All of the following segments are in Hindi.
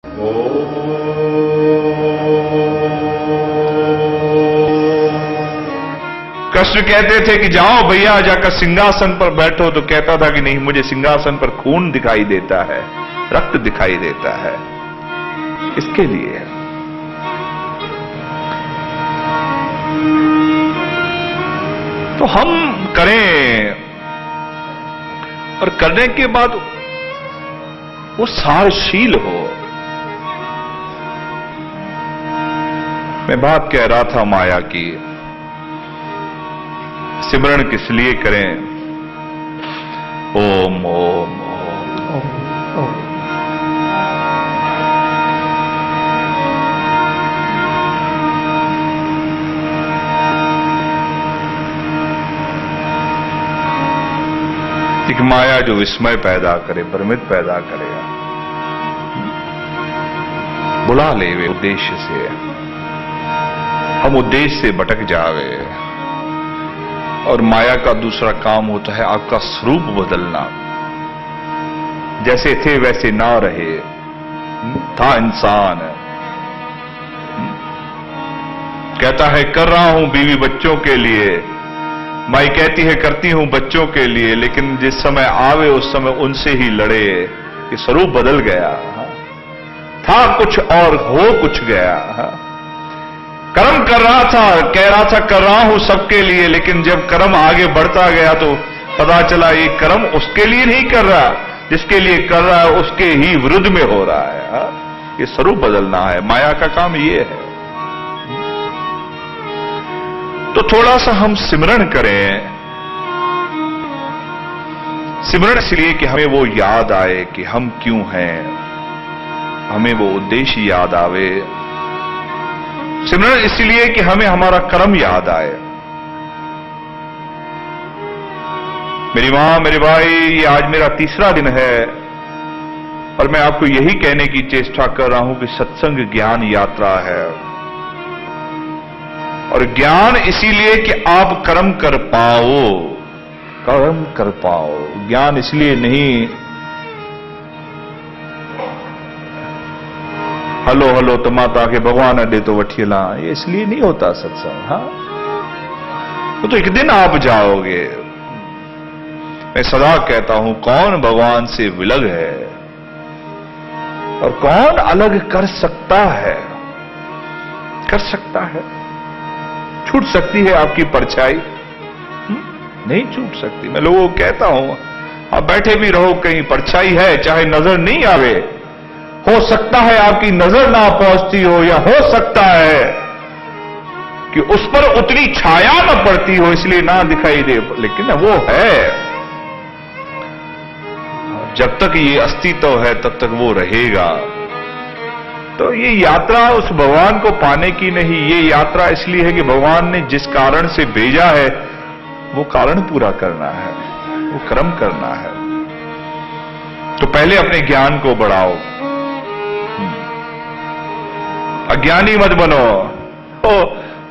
कृष्ण कहते थे कि जाओ भैया जाकर सिंहासन पर बैठो, तो कहता था कि नहीं, मुझे सिंहासन पर खून दिखाई देता है, रक्त दिखाई देता है। इसके लिए तो हम करें, और करने के बाद वो सारशील हो। मैं बात कह रहा था माया की, सिमरण किस लिए करें? ओम ओम ओम ओम। एक माया जो विस्मय पैदा करे, भ्रमित पैदा करेगा, बुला ले वे उद्देश्य से, हम उद्देश्य से भटक जावे। और माया का दूसरा काम होता है आपका स्वरूप बदलना। जैसे थे वैसे ना रहे, था इंसान, कहता है कर रहा हूं बीवी बच्चों के लिए, माई कहती है करती हूं बच्चों के लिए, लेकिन जिस समय आवे उस समय उनसे ही लड़े। ये स्वरूप बदल गया, था कुछ और हो कुछ गया। कर्म कर रहा था, कह रहा था कर रहा हूं सबके लिए, लेकिन जब कर्म आगे बढ़ता गया तो पता चला ये कर्म उसके लिए नहीं कर रहा, जिसके लिए कर रहा है उसके ही विरुद्ध में हो रहा है। ये स्वरूप बदलना है, माया का काम ये है। तो थोड़ा सा हम सिमरण करें। सिमरण इसलिए कि हमें वो याद आए कि हम क्यों हैं, हमें वो उद्देश्य याद आवे। सिमरण इसलिए कि हमें हमारा कर्म याद आए। मेरी मां, मेरे भाई, ये आज मेरा तीसरा दिन है और मैं आपको यही कहने की चेष्टा कर रहा हूं कि सत्संग ज्ञान यात्रा है। और ज्ञान इसीलिए कि आप कर्म कर पाओ, कर्म कर पाओ। ज्ञान इसलिए नहीं हलो हलो तो माता के भगवान अड्डे तो वठियला, ये इसलिए नहीं होता सत्संग। हाँ, तो एक दिन आप जाओगे। मैं सदा कहता हूं कौन भगवान से विलग है और कौन अलग कर सकता है? कर सकता है। छूट सकती है आपकी परछाई? नहीं छूट सकती। मैं लोगों को कहता हूं आप बैठे भी रहो कहीं, परछाई है, चाहे नजर नहीं आवे, हो सकता है आपकी नजर ना पहुंचती हो, या हो सकता है कि उस पर उतनी छाया न पड़ती हो इसलिए ना दिखाई दे, लेकिन वो है। जब तक ये अस्तित्व है तब तक वो रहेगा। तो ये यात्रा उस भगवान को पाने की नहीं, ये यात्रा इसलिए है कि भगवान ने जिस कारण से भेजा है वो कारण पूरा करना है, वो कर्म करना है। तो पहले अपने ज्ञान को बढ़ाओ, अज्ञानी मत बनो।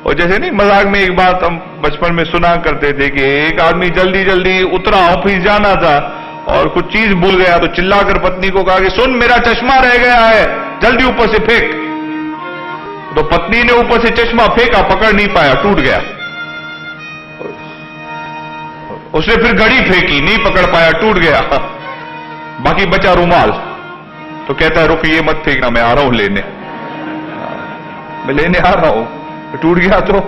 और जैसे नहीं, मजाक में एक बात हम बचपन में सुना करते थे कि एक आदमी जल्दी जल्दी उतरा, ऑफिस जाना था और कुछ चीज भूल गया, तो चिल्लाकर पत्नी को कहा कि सुन मेरा चश्मा रह गया है, जल्दी ऊपर से फेंक। तो पत्नी ने ऊपर से चश्मा फेंका, पकड़ नहीं पाया, टूट गया। उसने फिर घड़ी फेंकी, नहीं पकड़ पाया, टूट गया। बाकी बचा रुमाल। तो कहता है रुक, ये मत फेंकना, मैं आ रहा हूं लेने, मैं लेने आ रहा हूं। टूट गया तो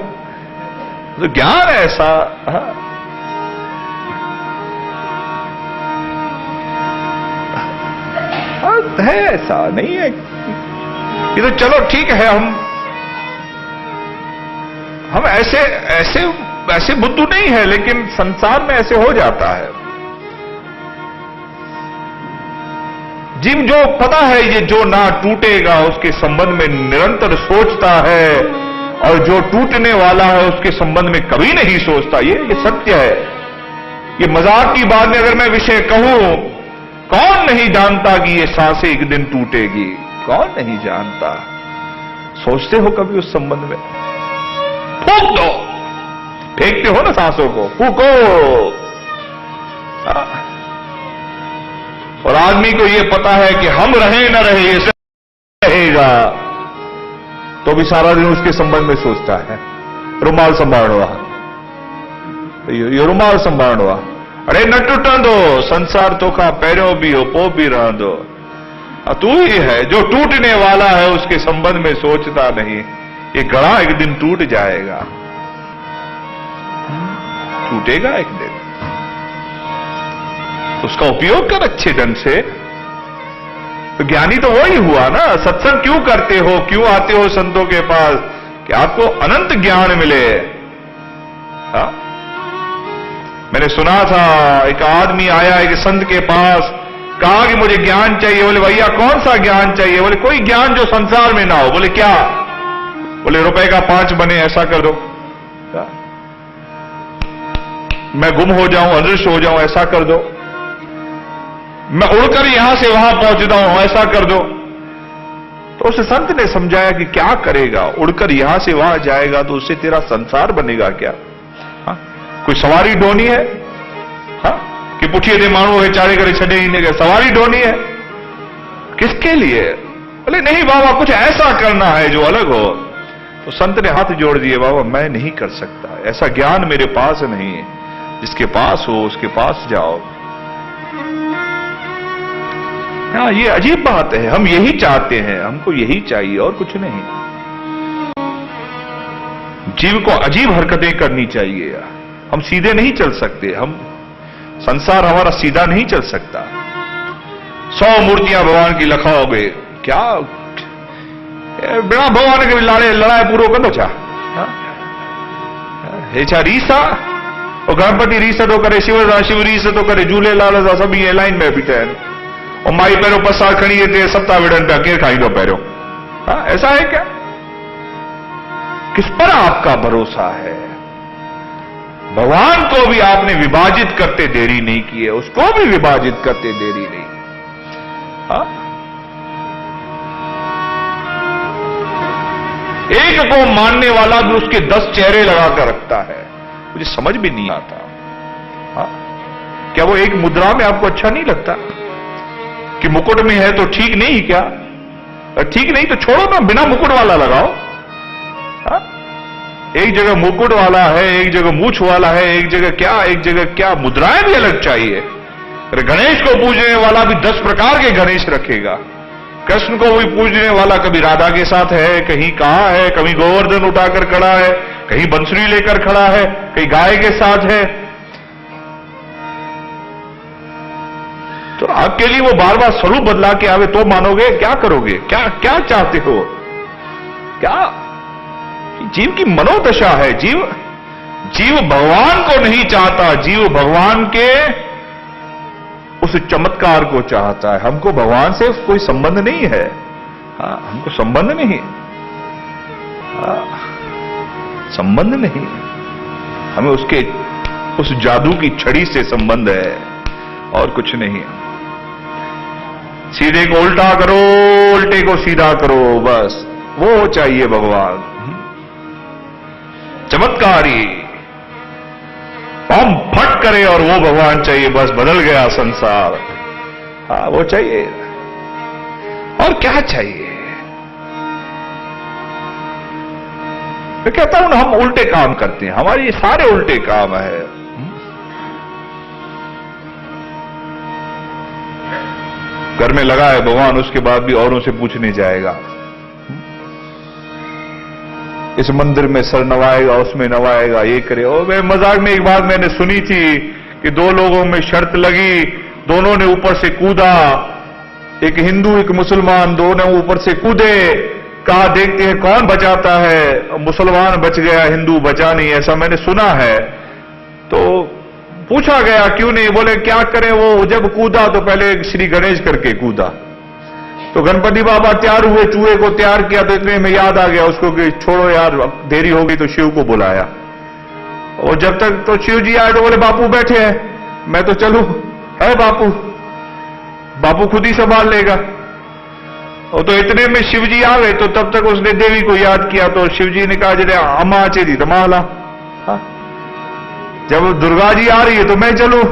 ज्ञान ऐसा है, ऐसा नहीं है। ये तो चलो ठीक है, हम ऐसे ऐसे ऐसे बुद्धू नहीं है, लेकिन संसार में ऐसे हो जाता है। जिम जो पता है ये जो ना टूटेगा उसके संबंध में निरंतर सोचता है, और जो टूटने वाला है उसके संबंध में कभी नहीं सोचता। ये सत्य है। ये मजाक की बात में अगर मैं विषय कहूं, कौन नहीं जानता कि ये सांसें एक दिन टूटेगी? कौन नहीं जानता? सोचते हो कभी उस संबंध में? फूंक दो, फेंकते हो ना सांसों को, फूंको। और आदमी को ये पता है कि हम रहे न रहे, रहेगा तो भी सारा दिन उसके संबंध में सोचता है, रुमाल संभालवा, ये रुमाल संभालवा, अरे न टूटंदो संसार तो का पैरों भी हो पो भी रहंदो। तू ही है जो टूटने वाला है, उसके संबंध में सोचता नहीं। ये घड़ा एक दिन टूट जाएगा, टूटेगा एक दिन, उसका उपयोग कर अच्छे ढंग से। तो ज्ञानी तो वही हुआ ना। सत्संग क्यों करते हो, क्यों आते हो संतों के पास, कि आपको अनंत ज्ञान मिले। हा? मैंने सुना था एक आदमी आया एक संत के पास, कहा कि मुझे ज्ञान चाहिए। बोले भैया कौन सा ज्ञान चाहिए? बोले कोई ज्ञान जो संसार में ना हो। बोले क्या? बोले रुपए का 5 बने ऐसा कर दो, मैं गुम हो जाऊं, अदृश्य हो जाऊं ऐसा कर दो, मैं उड़कर यहां से वहां पहुंचता हूं ऐसा कर दो। तो उस संत ने समझाया कि क्या करेगा, उड़कर यहां से वहां जाएगा तो उससे तेरा संसार बनेगा क्या? हा? कोई सवारी ढोनी है? हा? कि पुठिए दे मानू है चारे करे छड़े ही नहीं, सवारी ढोनी है किसके लिए? बोले नहीं बाबा कुछ ऐसा करना है जो अलग हो। तो संत ने हाथ जोड़ दिए, बाबा मैं नहीं कर सकता, ऐसा ज्ञान मेरे पास नहीं है, जिसके पास हो उसके पास जाओ। हाँ ये अजीब बात है, हम यही चाहते हैं, हमको यही चाहिए और कुछ नहीं। जीव को अजीब हरकतें करनी चाहिए, हम सीधे नहीं चल सकते, हम संसार हमारा सीधा नहीं चल सकता। 100 मूर्तियां भगवान की लखाओगे क्या? बिना भगवान के लड़ाई पूरो कर छा हे छा रीसा? और गणपति रीस तो करे, शिव रीस तो करे, झूलेलाल सभी ये लाइन में बीठा है। और माई पैरों पसार खड़ी है सत्ता विड़न पे केर खाई दो पैरों। ऐसा है क्या? किस पर आपका भरोसा है? भगवान को भी आपने विभाजित करते देरी नहीं की है, उसको भी विभाजित करते देरी नहीं। हा? एक को मानने वाला भी उसके 10 चेहरे लगाकर रखता है, मुझे समझ भी नहीं आता। हा? क्या वो एक मुद्रा में आपको अच्छा नहीं लगता कि मुकुट में है तो ठीक नहीं क्या? ठीक नहीं तो छोड़ो ना, बिना मुकुट वाला लगाओ। हा? एक जगह मुकुट वाला है, एक जगह मूछ वाला है, एक जगह क्या, मुद्राएं भी अलग चाहिए। अरे गणेश को पूजने वाला भी 10 प्रकार के गणेश रखेगा। कृष्ण को भी पूजने वाला कभी राधा के साथ है, कहीं कहां है, कभी गोवर्धन उठाकर खड़ा है, कहीं बंसुरी लेकर खड़ा है, कहीं गाय के साथ है। तो आपके लिए वो बार बार स्वरूप बदला के आवे तो मानोगे? क्या करोगे? क्या चाहते हो? क्या जीव की मनोदशा है। जीव भगवान को नहीं चाहता, जीव भगवान के उस चमत्कार को चाहता है। हमको भगवान से कोई संबंध नहीं है। हाँ, हमको संबंध नहीं, संबंध नहीं, हमें उसके उस जादू की छड़ी से संबंध है और कुछ नहीं। सीधे को उल्टा करो, उल्टे को सीधा करो, बस वो चाहिए भगवान। चमत्कारी हम फट करे और वो भगवान चाहिए, बस बदल गया संसार। हाँ वो चाहिए, और क्या चाहिए? मैं कहता हूं ना, हम उल्टे काम करते हैं, हमारे ये सारे उल्टे काम है। घर में लगा है भगवान, उसके बाद भी औरों से पूछने जाएगा। इस मंदिर में सर नवाएगा, उसमें नवाएगा, ये करे। और मैं मजाक में एक बात मैंने सुनी थी कि 2 लोगों में शर्त लगी, दोनों ने ऊपर से कूदा, एक हिंदू एक मुसलमान, दोनों ऊपर से कूदे। कहा देखते हैं कौन बचाता है। मुसलमान बच गया, हिंदू बचा नहीं, ऐसा मैंने सुना है। तो पूछा गया क्यों नहीं? बोले क्या करें, वो जब कूदा तो पहले श्री गणेश करके कूदा। तो गणपति बाबा तैयार हुए, चूहे को तैयार किया, तो इतने में याद आ गया उसको कि छोड़ो यार देरी हो गई, तो शिव को बुलाया। और जब तक तो शिव जी आए तो बोले बापू बैठे हैं, मैं तो चलूं? है बापू खुद ही संभाल लेगा। और तो इतने में शिव जी आ गए, तो तब तक उसने देवी को याद किया। तो शिव जी ने कहा जरे अम्मा चेरी तमाला, जब दुर्गा जी आ रही है तो मैं चलूं?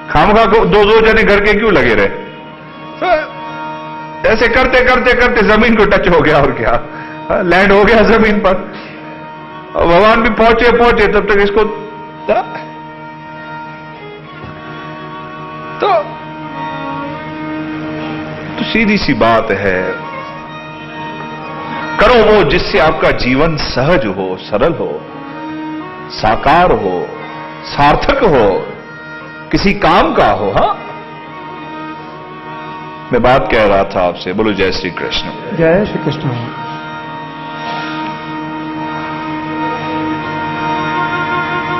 खामखा को 2-2 जने घर के क्यों लगे रहे? ऐसे करते करते करते जमीन को टच हो गया, और क्या, लैंड हो गया जमीन पर। और भगवान भी पहुंचे तब तक इसको तो सीधी सी बात है, करो वो जिससे आपका जीवन सहज हो, सरल हो, साकार हो, सार्थक हो, किसी काम का हो। हाँ, मैं बात कह रहा था आपसे, बोलो जय श्री कृष्ण। जय श्री कृष्ण।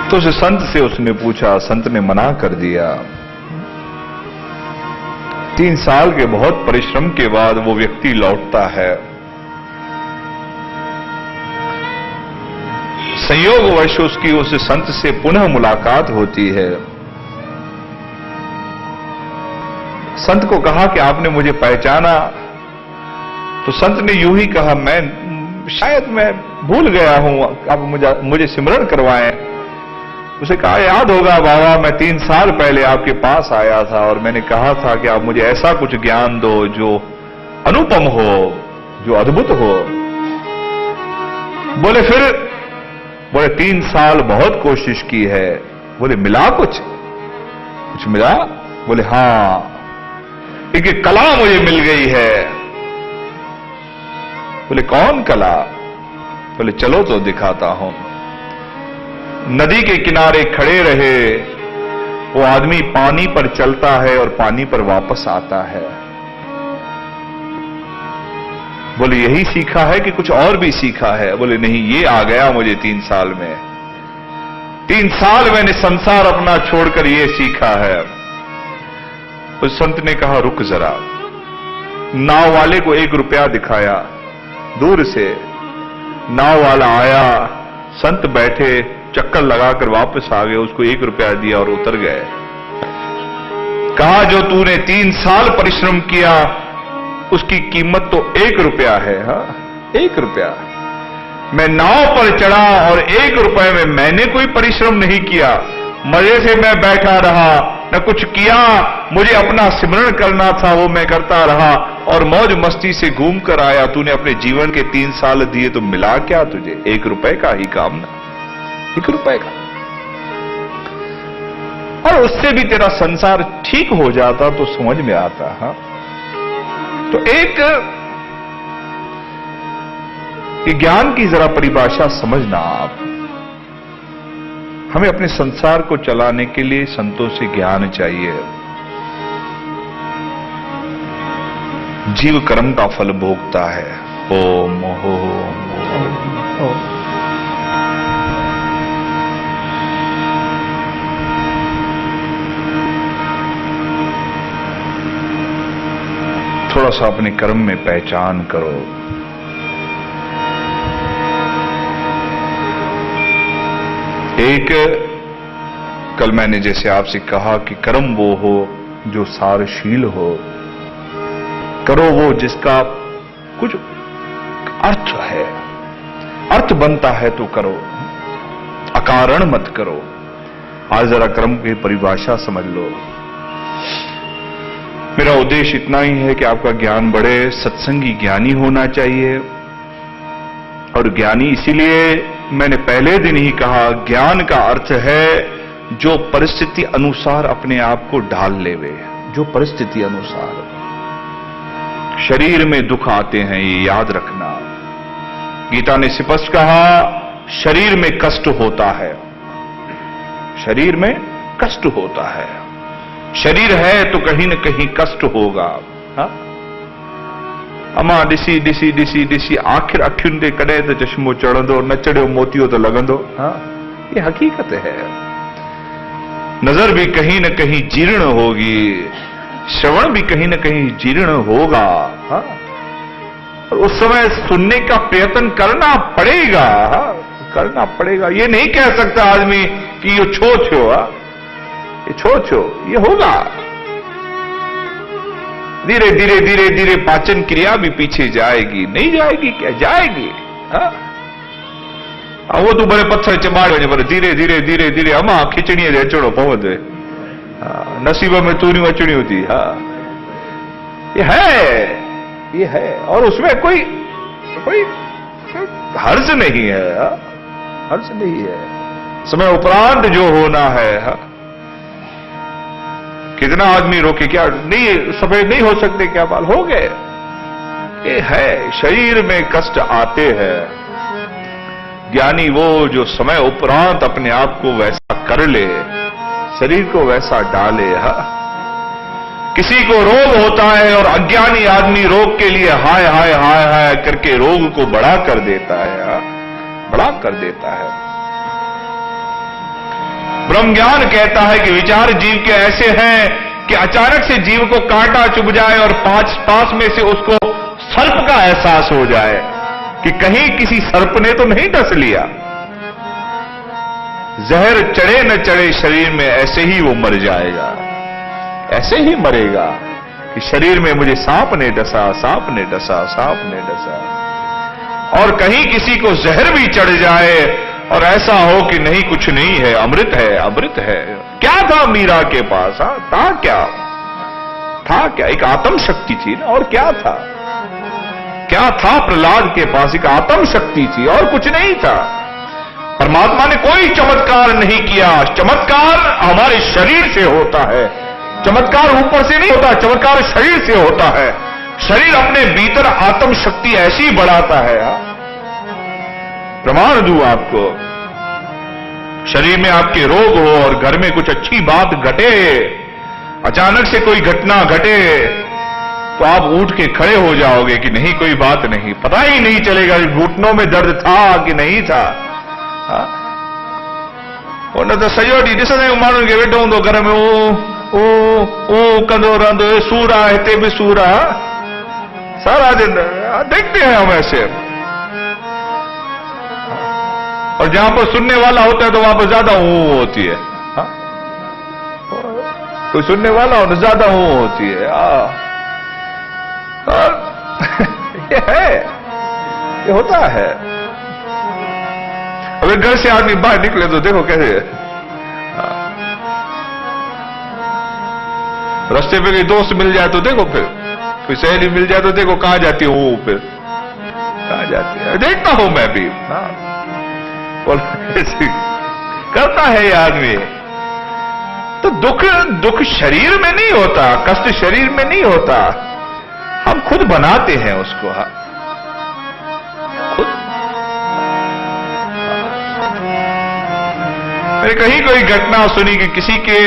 तो उस संत से उसने पूछा, संत ने मना कर दिया। 3 साल के बहुत परिश्रम के बाद वो व्यक्ति लौटता है। संयोगवश उसकी उस संत से पुनः मुलाकात होती है। संत को कहा कि आपने मुझे पहचाना? तो संत ने यूं ही कहा, शायद मैं भूल गया हूं, आप मुझे सिमरण करवाएं। उसे कहा, याद होगा बाबा, मैं 3 साल पहले आपके पास आया था और मैंने कहा था कि आप मुझे ऐसा कुछ ज्ञान दो जो अनुपम हो, जो अद्भुत हो। बोले फिर? बोले 3 साल बहुत कोशिश की है। बोले मिला कुछ मिला? बोले हां, एक कला मुझे मिल गई है। बोले कौन कला? बोले चलो तो दिखाता हूं। नदी के किनारे खड़े रहे, वो आदमी पानी पर चलता है और पानी पर वापस आता है। बोले यही सीखा है कि कुछ और भी सीखा है? बोले नहीं, ये आ गया मुझे 3 साल में। 3 साल मैंने संसार अपना छोड़कर ये सीखा है। उस संत ने कहा, रुक जरा। नाव वाले को 1 रुपया दिखाया दूर से। नाव वाला आया, संत बैठे, चक्कर लगाकर वापस आ गए, उसको 1 रुपया दिया और उतर गए। कहा, जो तूने 3 साल परिश्रम किया उसकी कीमत तो 1 रुपया है। हाँ, 1 रुपया। मैं नाव पर चढ़ा और 1 रुपये में मैंने कोई परिश्रम नहीं किया, मजे से मैं बैठा रहा, न कुछ किया। मुझे अपना सिमरण करना था, वो मैं करता रहा और मौज मस्ती से घूम कर आया। तूने अपने जीवन के 3 साल दिए तो मिला क्या तुझे? 1 रुपए का ही काम ना, 1 रुपए का। और उससे भी तेरा संसार ठीक हो जाता तो समझ में आता। हाँ, तो एक ज्ञान की जरा परिभाषा समझना आप। हमें अपने संसार को चलाने के लिए संतों से ज्ञान चाहिए। जीव कर्म का फल भोगता है। ओम ओम। थोड़ा सा अपने कर्म में पहचान करो। एक, कल मैंने जैसे आपसे कहा कि कर्म वो हो जो सारशील हो, करो वो जिसका कुछ अर्थ है, अर्थ बनता है तो करो, अकारण मत करो। आज जरा कर्म की परिभाषा समझ लो। मेरा उद्देश्य इतना ही है कि आपका ज्ञान बढ़े। सत्संगी ज्ञानी होना चाहिए, और ज्ञानी इसीलिए मैंने पहले दिन ही कहा, ज्ञान का अर्थ है जो परिस्थिति अनुसार अपने आप को ढाल लेवे। जो परिस्थिति अनुसार, शरीर में दुख आते हैं, ये याद रखना। गीता ने स्पष्ट कहा, शरीर में कष्ट होता है, शरीर में कष्ट होता है। शरीर है तो कहीं न कहीं कष्ट होगा। हाँ? अमा ॾिसी ॾिसी ॾिसी ॾिसी आखिर अखियुनि ते कॾहिं त चश्मो चढ़ंदो, न चढ़ियो मोतियो तो लगंदो। हाँ, ये हकीकत है। नजर भी कहीं न कहीं जीर्ण होगी, श्रवण भी कहीं न कहीं जीर्ण होगा। हाँ? और उस समय सुनने का प्रयत्न करना पड़ेगा। हाँ? करना पड़ेगा। ये नहीं कह सकता आदमी कि ये छो छो, ये छो छो, ये होगा। धीरे धीरे धीरे धीरे पाचन क्रिया भी पीछे जाएगी। नहीं जाएगी क्या? जाएगी। हाँ? वो तो बड़े पत्थर चबाड़ वञे, पर धीरे धीरे धीरे धीरे अमा खिचड़ीअ जे अचणो पवंदो। नसीब में तूरियूं अचणियूं थी। हाँ, ये है। ये है, और उसमें कोई हर्ज नहीं है, हर्ज नहीं है। समय उपरांत जो होना है, कितना आदमी रोके, क्या नहीं सफेद नहीं हो सकते, क्या बाल हो गए। ये है, शरीर में कष्ट आते हैं। ज्ञानी वो जो समय उपरांत अपने आप को वैसा कर ले, शरीर को वैसा डाले। किसी को रोग होता है और अज्ञानी आदमी रोग के लिए हाय हाय हाय हाय करके रोग को बड़ा कर देता है, बड़ा कर देता है। ब्रह्म ज्ञान कहता है कि विचार जीव के ऐसे हैं कि अचानक से जीव को कांटा चुभ जाए और पास में से उसको सर्प का एहसास हो जाए कि कहीं किसी सर्प ने तो नहीं डस लिया। जहर चढ़े न चढ़े शरीर में, ऐसे ही वो मर जाएगा, ऐसे ही मरेगा कि शरीर में मुझे सांप ने डसा, सांप ने डसा, सांप ने डसा। और कहीं किसी को जहर भी चढ़ जाए और ऐसा हो कि नहीं कुछ नहीं है, अमृत है, अमृत है। क्या था मीरा के पास? था क्या? था क्या? एक आत्म शक्ति थी ना, और क्या था? क्या था प्रहलाद के पास? एक आत्म शक्ति थी और कुछ नहीं था। परमात्मा ने कोई चमत्कार नहीं किया। चमत्कार हमारे शरीर से होता है, चमत्कार ऊपर से नहीं होता, चमत्कार शरीर से होता है। शरीर अपने भीतर आत्म शक्ति ऐसी बढ़ाता है। प्रमाण दूं आपको, शरीर में आपके रोग हो और घर में कुछ अच्छी बात घटे, अचानक से कोई घटना घटे, तो आप उठ के खड़े हो जाओगे कि नहीं कोई बात नहीं, पता ही नहीं चलेगा घुटनों में दर्द था कि नहीं था। न तो सॼो ॾींहुं ॾिसंदा आहियूं माण्हुनि खे वेठो हूंदो घर में ओ कंदो रहंदो, सूर आहे, हिते बि सूर आहे, सारा दिन देखते हैं हम ऐसे। और जहां पर सुनने वाला होता है तो वहां पर ज्यादा होती है। कोई सुनने वाला हो तो ज्यादा होती है। ये है, ये होता है। अगर घर से आदमी बाहर निकले तो देखो कैसे, रास्ते पे कोई दोस्त मिल जाए तो देखो, फिर कोई सहेली मिल जाए तो देखो कहां जाती हूं, फिर कहां जाती है, देखता हूं मैं भी। और करता है ये आदमी। तो दुख शरीर में नहीं होता, कष्ट शरीर में नहीं होता, हम खुद बनाते हैं उसको। खुद। मैंने कहीं कोई घटना सुनी कि किसी के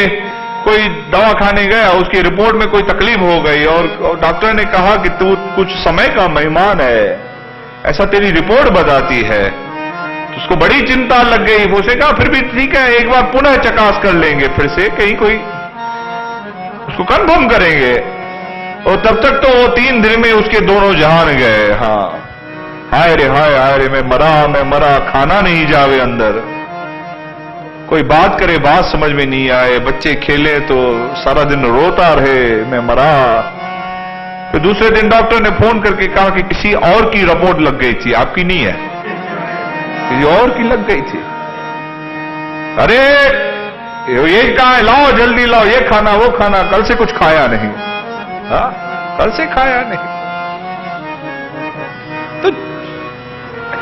कोई दवाखाने गया, उसकी रिपोर्ट में कोई तकलीफ हो गई और डॉक्टर ने कहा कि तू कुछ समय का मेहमान है, ऐसा तेरी रिपोर्ट बताती है। तो उसको बड़ी चिंता लग गई। उसे कहा फिर भी ठीक है, एक बार पुनः चकास कर लेंगे, फिर से कहीं कोई उसको कंफर्म करेंगे। और तब तक तो वो 3 दिन में उसके दोनों जहान गए। हाय रे हाय, हाय रे, मैं मरा, खाना नहीं जावे अंदर, कोई बात करे बात समझ में नहीं आए, बच्चे खेले तो सारा दिन रोता रहे, मैं मरा। फिर दूसरे दिन डॉक्टर ने फोन करके कहा कि किसी और की रिपोर्ट लग गई थी, आपकी नहीं है, किसी और की लग गई थी। अरे ये कहा है, लाओ जल्दी लाओ, ये खाना वो खाना, कल से कुछ खाया नहीं। कल से खाया नहीं। तो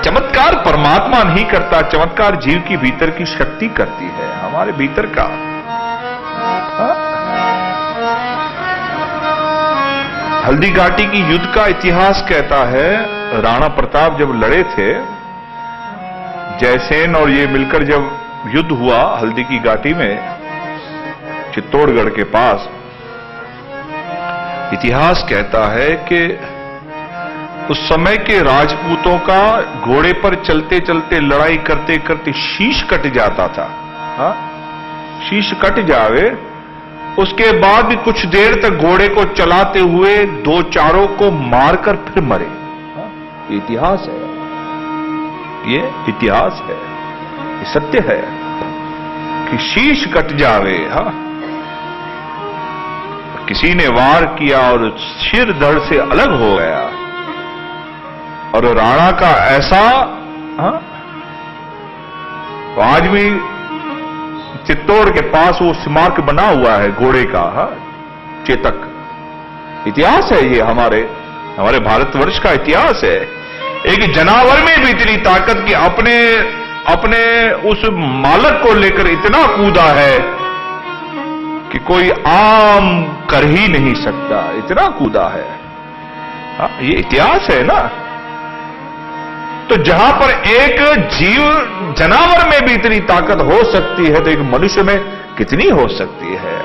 चमत्कार परमात्मा नहीं करता, चमत्कार जीव की भीतर की शक्ति करती है, हमारे भीतर का। हल्दी घाटी की युद्ध का इतिहास कहता है, राणा प्रताप जब लड़े थे, जयसेन और ये मिलकर जब युद्ध हुआ हल्दी की घाटी में, चित्तौड़गढ़ के पास, इतिहास कहता है कि उस समय के राजपूतों का घोड़े पर चलते चलते लड़ाई करते करते शीश कट जाता था। शीश कट जावे, उसके बाद भी कुछ देर तक घोड़े को चलाते हुए 2-4 को मारकर फिर मरे। इतिहास है, ये इतिहास है, ये सत्य है कि शीश कट जावे। किसी ने वार किया और सिर धड़ से अलग हो गया। और राणा का ऐसा, तो आज भी चित्तौड़ के पास वो स्मारक बना हुआ है घोड़े का, चेतक। इतिहास है ये हमारे हमारे भारतवर्ष का इतिहास है। एक जानवर में भी इतनी ताकत कि अपने उस मालक को लेकर इतना कूदा है कि कोई आम कर ही नहीं सकता, इतना कूदा है। हाँ, ये इतिहास है ना। तो जहां पर एक जीव जानवर में भी इतनी ताकत हो सकती है तो एक मनुष्य में कितनी हो सकती है।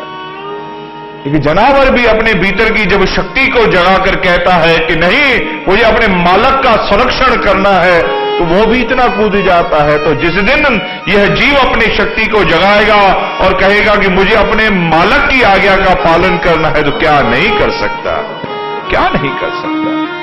एक जानवर भी अपने भीतर की जब शक्ति को जगाकर कहता है कि नहीं मुझे अपने मालक का संरक्षण करना है, तो वो भी इतना कूद जाता है। तो जिस दिन यह जीव अपनी शक्ति को जगाएगा और कहेगा कि मुझे अपने मालक की आज्ञा का पालन करना है, तो क्या नहीं कर सकता, क्या नहीं कर सकता।